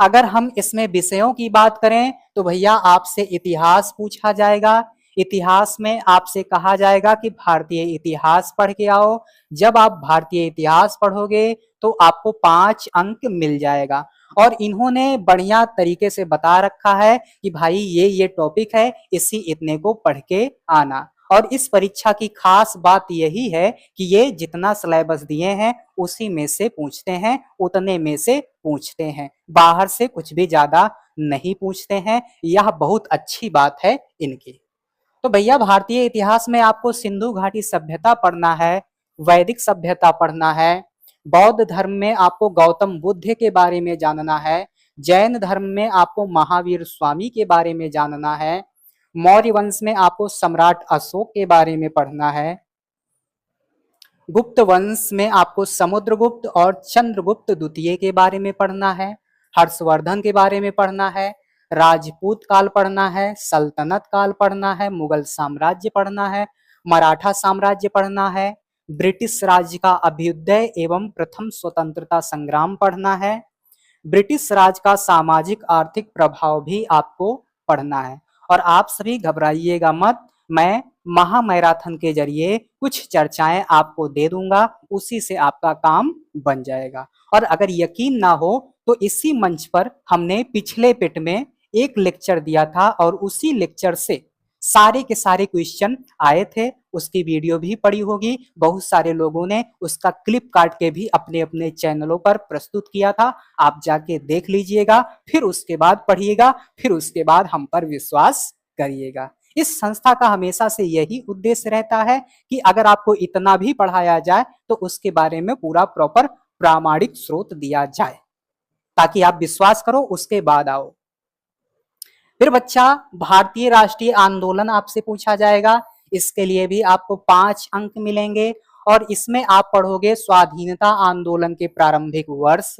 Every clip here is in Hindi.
अगर हम इसमें विषयों की बात करें तो भैया आपसे इतिहास पूछा जाएगा। इतिहास में आपसे कहा जाएगा कि भारतीय इतिहास पढ़ के आओ। जब आप भारतीय इतिहास पढ़ोगे तो आपको 5 अंक मिल जाएगा। और इन्होंने बढ़िया तरीके से बता रखा है कि भाई ये टॉपिक है, इसी इतने को पढ़ के आना। और इस परीक्षा की खास बात यही है कि ये जितना सिलेबस दिए हैं उसी में से पूछते हैं, उतने में से पूछते हैं, बाहर से कुछ भी ज्यादा नहीं पूछते हैं। यह बहुत अच्छी बात है इनकी। तो भैया भारतीय इतिहास में आपको सिंधु घाटी सभ्यता पढ़ना है, वैदिक सभ्यता पढ़ना है, बौद्ध धर्म में आपको गौतम बुद्ध के बारे में जानना है, जैन धर्म में आपको महावीर स्वामी के बारे में जानना है, मौर्य वंश में आपको सम्राट अशोक के बारे में पढ़ना है, गुप्त वंश में आपको समुद्रगुप्त और चंद्रगुप्त द्वितीय के बारे में पढ़ना है, हर्षवर्धन के बारे में पढ़ना है, राजपूत काल पढ़ना है, सल्तनत काल पढ़ना है, मुगल साम्राज्य पढ़ना है, मराठा साम्राज्य पढ़ना है, ब्रिटिश राज्य का अभ्युदय एवं प्रथम स्वतंत्रता संग्राम पढ़ना है, ब्रिटिश राज का सामाजिक आर्थिक प्रभाव भी आपको पढ़ना है। और आप सभी घबराइएगा मत, मैं महामैराथन के जरिए कुछ चर्चाएं आपको दे दूंगा, उसी से आपका काम बन जाएगा। और अगर यकीन ना हो तो इसी मंच पर हमने पिछले पिट में एक लेक्चर दिया था और उसी लेक्चर से सारे के सारे क्वेश्चन आए थे, उसकी वीडियो भी पड़ी होगी। बहुत सारे लोगों ने उसका क्लिप काट के भी अपने अपने चैनलों पर प्रस्तुत किया था, आप जाके देख लीजिएगा, फिर उसके बाद पढ़िएगा, फिर उसके बाद हम पर विश्वास करिएगा। इस संस्था का हमेशा से यही उद्देश्य रहता है कि अगर आपको इतना भी पढ़ाया जाए तो उसके बारे में पूरा प्रॉपर प्रामाणिक स्रोत दिया जाए, ताकि आप विश्वास करो उसके बाद आओ। फिर बच्चा भारतीय राष्ट्रीय आंदोलन आपसे पूछा जाएगा, इसके लिए भी आपको 5 अंक मिलेंगे। और इसमें आप पढ़ोगे स्वाधीनता आंदोलन के प्रारंभिक वर्ष,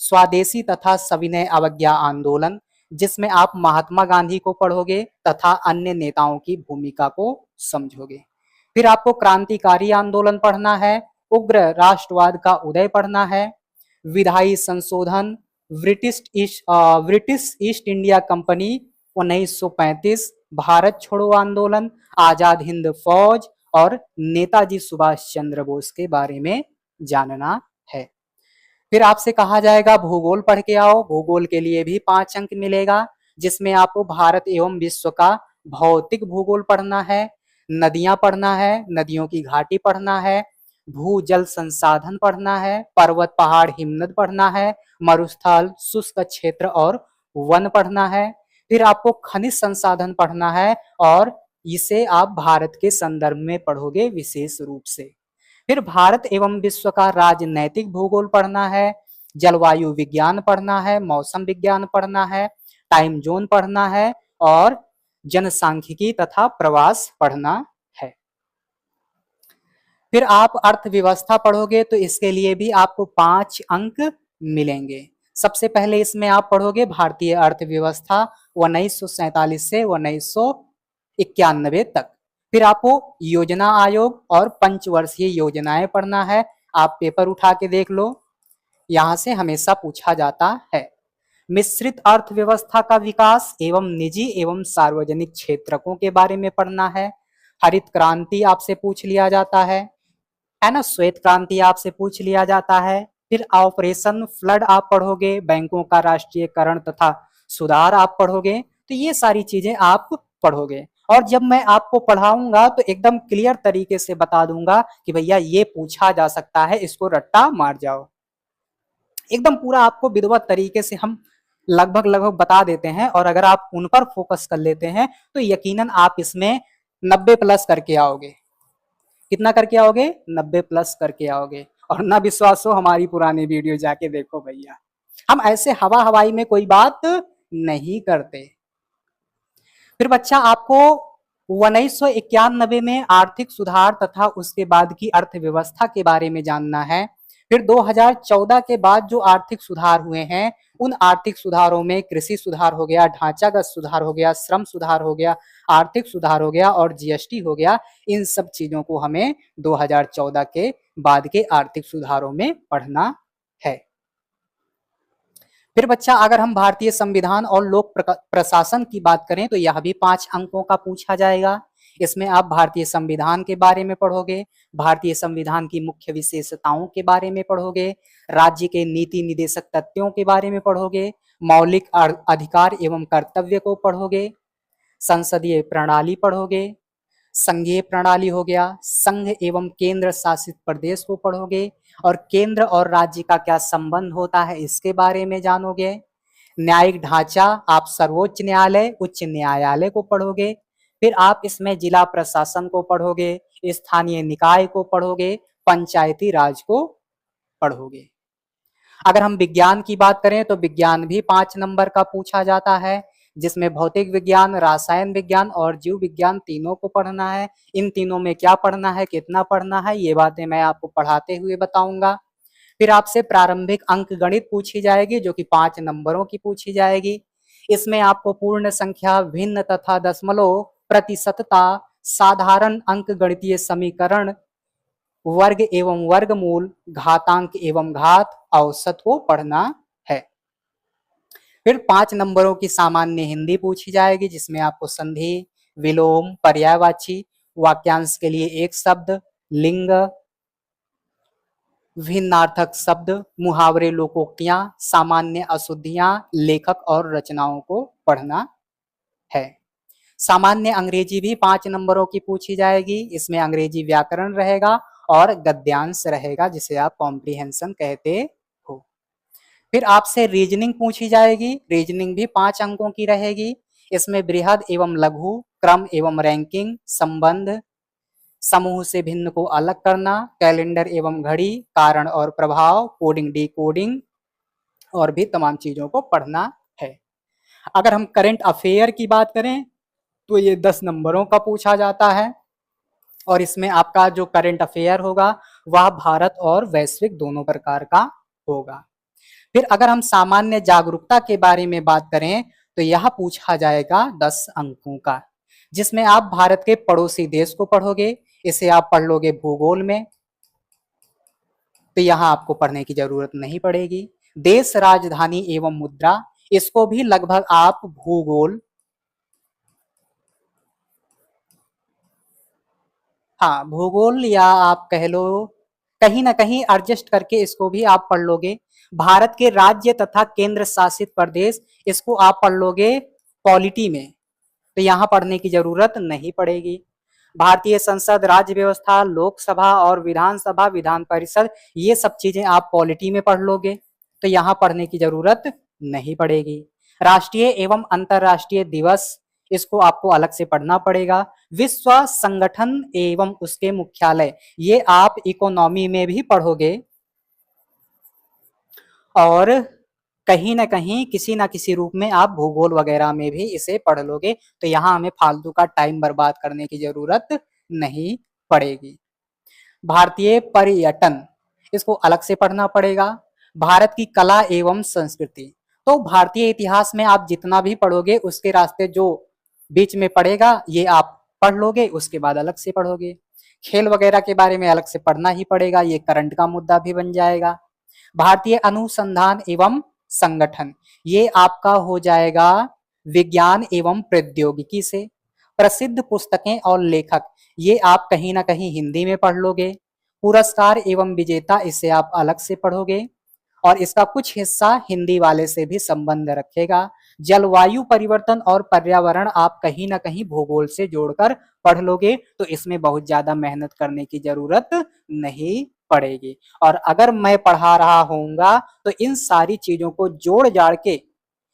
स्वदेशी तथा सविनय अवज्ञा आंदोलन, जिसमें आप महात्मा गांधी को पढ़ोगे तथा अन्य नेताओं की भूमिका को समझोगे। फिर आपको क्रांतिकारी आंदोलन पढ़ना है, उग्र राष्ट्रवाद का उदय पढ़ना है, विधायी संशोधन, British east India company 1935, Bharat छोड़ो आंदोलन, आजाद हिंद फौज और नेताजी सुभाष चंद्र बोस के बारे में जानना है। फिर आपसे कहा जाएगा भूगोल पढ़ के आओ, भूगोल के लिए भी 5 अंक मिलेगा, जिसमें आपको भारत एवं विश्व का भौतिक भूगोल पढ़ना है, नदियां पढ़ना है, नदियों की घाटी पढ़ना है, भूजल संसाधन पढ़ना है, पर्वत पहाड़ हिमनद पढ़ना है, मरुस्थल शुष्क क्षेत्र और वन पढ़ना है। फिर आपको खनिज संसाधन पढ़ना है और इसे आप भारत के संदर्भ में पढ़ोगे विशेष रूप से। फिर भारत एवं विश्व का राजनैतिक भूगोल पढ़ना है, जलवायु विज्ञान पढ़ना है, मौसम विज्ञान पढ़ना है, टाइम जोन पढ़ना है और जनसांख्यिकी तथा प्रवास पढ़ना है। फिर आप अर्थव्यवस्था पढ़ोगे तो इसके लिए भी आपको 5 अंक मिलेंगे। सबसे पहले इसमें आप पढ़ोगे भारतीय अर्थव्यवस्था 1947 से 1991 तक। फिर आपको योजना आयोग और पंचवर्षीय योजनाएं पढ़ना है। आप पेपर उठा के देख लो, यहां से हमेशा पूछा जाता है। मिश्रित अर्थव्यवस्था का विकास एवं निजी एवं सार्वजनिक क्षेत्रकों के बारे में पढ़ना है। हरित क्रांति आपसे पूछ लिया जाता है ना, श्वेत क्रांति आपसे पूछ लिया जाता है। फिर ऑपरेशन फ्लड आप पढ़ोगे, बैंकों का राष्ट्रीयकरण तथा सुधार आप पढ़ोगे। तो ये सारी चीजें आप पढ़ोगे और जब मैं आपको पढ़ाऊंगा तो एकदम क्लियर तरीके से बता दूंगा कि भैया ये पूछा जा सकता है, इसको रट्टा मार जाओ। एकदम पूरा आपको विधिवत तरीके से हम लगभग बता देते हैं और अगर आप उन पर फोकस कर लेते हैं तो यकीनन आप इसमें 90 प्लस करके आओगे। कितना करके आओगे? 90 प्लस करके आओगे। और ना विश्वास हो हमारी पुरानी वीडियो जाके देखो भैया, हम ऐसे हवा हवाई में कोई बात नहीं करते। फिर बच्चा आपको 1991 में आर्थिक सुधार तथा उसके बाद की अर्थव्यवस्था के बारे में जानना है। फिर 2014 के बाद जो आर्थिक सुधार हुए हैं उन आर्थिक सुधारों में कृषि सुधार हो गया, ढांचागत सुधार हो गया, श्रम सुधार हो गया, आर्थिक सुधार हो गया और जीएसटी हो गया। इन सब चीजों को हमें 2014 के बाद के आर्थिक सुधारों में पढ़ना है। फिर बच्चा अगर हम भारतीय संविधान और लोक प्रशासन की बात करें तो यह भी 5 अंकों का पूछा जाएगा। इसमें आप भारतीय संविधान के बारे में पढ़ोगे, भारतीय संविधान की मुख्य विशेषताओं के बारे में पढ़ोगे, राज्य के नीति निदेशक तथ्यों के बारे में पढ़ोगे, मौलिक अधिकार एवं कर्तव्य को पढ़ोगे, संसदीय प्रणाली पढ़ोगे, संघीय प्रणाली हो गया, संघ एवं केंद्र शासित प्रदेश को पढ़ोगे और केंद्र और राज्य का क्या संबंध होता है इसके बारे में जानोगे। न्यायिक ढांचा आप सर्वोच्च न्यायालय, उच्च न्यायालय को पढ़ोगे। फिर आप इसमें जिला प्रशासन को पढ़ोगे, स्थानीय निकाय को पढ़ोगे, पंचायती राज को पढ़ोगे। अगर हम विज्ञान की बात करें तो विज्ञान भी 5 नंबर का पूछा जाता है, जिसमें भौतिक विज्ञान, रसायन विज्ञान और जीव विज्ञान तीनों को पढ़ना है। इन तीनों में क्या पढ़ना है, कितना पढ़ना है, ये बातें मैं आपको पढ़ाते हुए बताऊंगा। फिर आपसे प्रारंभिक अंक गणित पूछी जाएगी जो कि 5 नंबरों की पूछी जाएगी। इसमें आपको पूर्ण संख्या, भिन्न तथा दशमलव, प्रतिशतता, साधारण अंक गणितीय समीकरण, वर्ग एवं वर्गमूल, घातांक एवं घात, औसत को पढ़ना है। फिर 5 नंबरों की सामान्य हिंदी पूछी जाएगी जिसमें आपको संधि, विलोम, पर्यायवाची, वाक्यांश के लिए एक शब्द, लिंग, भिन्नार्थक शब्द, मुहावरे, लोकोक्तियां, सामान्य अशुद्धियां, लेखक और रचनाओं को पढ़ना है। सामान्य अंग्रेजी भी 5 नंबरों की पूछी जाएगी। इसमें अंग्रेजी व्याकरण रहेगा और गद्यांश रहेगा जिसे आप कॉम्प्रिहेंशन कहते हो। फिर आपसे रीजनिंग पूछी जाएगी। रीजनिंग भी 5 अंकों की रहेगी। इसमें बृहद एवं लघु, क्रम एवं रैंकिंग, संबंध, समूह से भिन्न को अलग करना, कैलेंडर एवं घड़ी, कारण और प्रभाव, कोडिंग डिकोडिंग और भी तमाम चीजों को पढ़ना है। अगर हम करंट अफेयर की बात करें तो ये 10 नंबरों का पूछा जाता है और इसमें आपका जो करंट अफेयर होगा वह भारत और वैश्विक दोनों प्रकार का होगा। फिर अगर हम सामान्य जागरूकता के बारे में बात करें तो यह पूछा जाएगा 10 अंकों का, जिसमें आप भारत के पड़ोसी देश को पढ़ोगे। इसे आप पढ़ लोगे भूगोल में, तो यहां आपको पढ़ने की जरूरत नहीं पड़ेगी। देश, राजधानी एवं मुद्रा, इसको भी लगभग आप भूगोल, हाँ भूगोल या आप कह लो कहीं ना कहीं एडजस्ट करके इसको भी आप पढ़ लोगे। भारत के राज्य तथा केंद्र शासित प्रदेश, इसको आप पढ़ लोगे पॉलिटी में, तो यहाँ पढ़ने की जरूरत नहीं पड़ेगी। भारतीय संसद, राज्य व्यवस्था, लोकसभा और विधानसभा, विधान परिषद, ये सब चीजें आप पॉलिटी में पढ़ लोगे, तो यहाँ पढ़ने की जरूरत नहीं पड़ेगी। राष्ट्रीय एवं अंतरराष्ट्रीय दिवस, इसको आपको अलग से पढ़ना पड़ेगा। विश्व संगठन एवं उसके मुख्यालय, ये आप इकोनॉमी में भी पढ़ोगे और कहीं ना कहीं किसी ना किसी रूप में आप भूगोल वगैरह में भी इसे पढ़ लोगे, तो यहाँ हमें फालतू का टाइम बर्बाद करने की जरूरत नहीं पड़ेगी। भारतीय पर्यटन, इसको अलग से पढ़ना पड़ेगा। भारत की कला एवं संस्कृति, तो भारतीय इतिहास में आप जितना भी पढ़ोगे उसके रास्ते जो बीच में पड़ेगा ये आप पढ़ लोगे, उसके बाद अलग से पढ़ोगे। खेल वगैरह के बारे में अलग से पढ़ना ही पड़ेगा, ये करंट का मुद्दा भी बन जाएगा। भारतीय अनुसंधान एवं संगठन, ये आपका हो जाएगा विज्ञान एवं प्रौद्योगिकी से। प्रसिद्ध पुस्तकें और लेखक, ये आप कहीं ना कहीं हिंदी में पढ़ लोगे। पुरस्कार एवं विजेता, इसे आप अलग से पढ़ोगे और इसका कुछ हिस्सा हिंदी वाले से भी संबंध रखेगा। जलवायु परिवर्तन और पर्यावरण आप कहीं ना कहीं भूगोल से जोड़कर पढ़ लोगे, तो इसमें बहुत ज्यादा मेहनत करने की जरूरत नहीं पड़ेगी। और अगर मैं पढ़ा रहा होऊंगा तो इन सारी चीजों को जोड़ जाड़ के,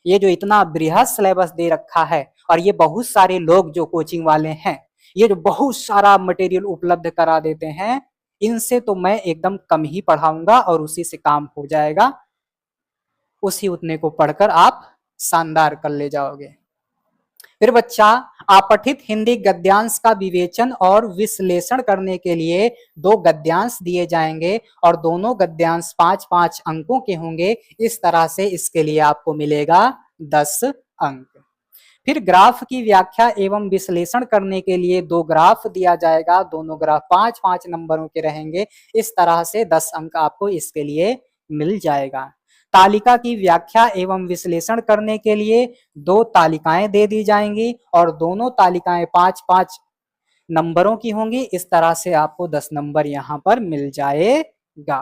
ये जो इतना बृहद सिलेबस दे रखा है और ये बहुत सारे लोग जो कोचिंग वाले हैं, ये जो बहुत सारा मटेरियल उपलब्ध करा देते हैं, इनसे तो मैं एकदम कम ही पढ़ाऊंगा और उसी से काम हो जाएगा। उसी उतने को पढ़कर आप शानदार कर ले जाओगे। फिर बच्चा, आपठित हिंदी गद्यांश का विवेचन और विश्लेषण करने के लिए 2 गद्यांश दिए जाएंगे और दोनों गद्यांश 5-5 अंकों के होंगे। इस तरह से इसके लिए आपको मिलेगा 10 अंक। फिर ग्राफ की व्याख्या एवं विश्लेषण करने के लिए 2 ग्राफ दिया जाएगा, दोनों ग्राफ 5-5 नंबरों के रहेंगे। इस तरह से 10 अंक आपको इसके लिए मिल जाएगा। तालिका की व्याख्या एवं विश्लेषण करने के लिए 2 तालिकाएं दे दी जाएंगी और दोनों तालिकाएं 5-5 नंबरों की होंगी। इस तरह से आपको 10 नंबर यहाँ पर मिल जाएगा।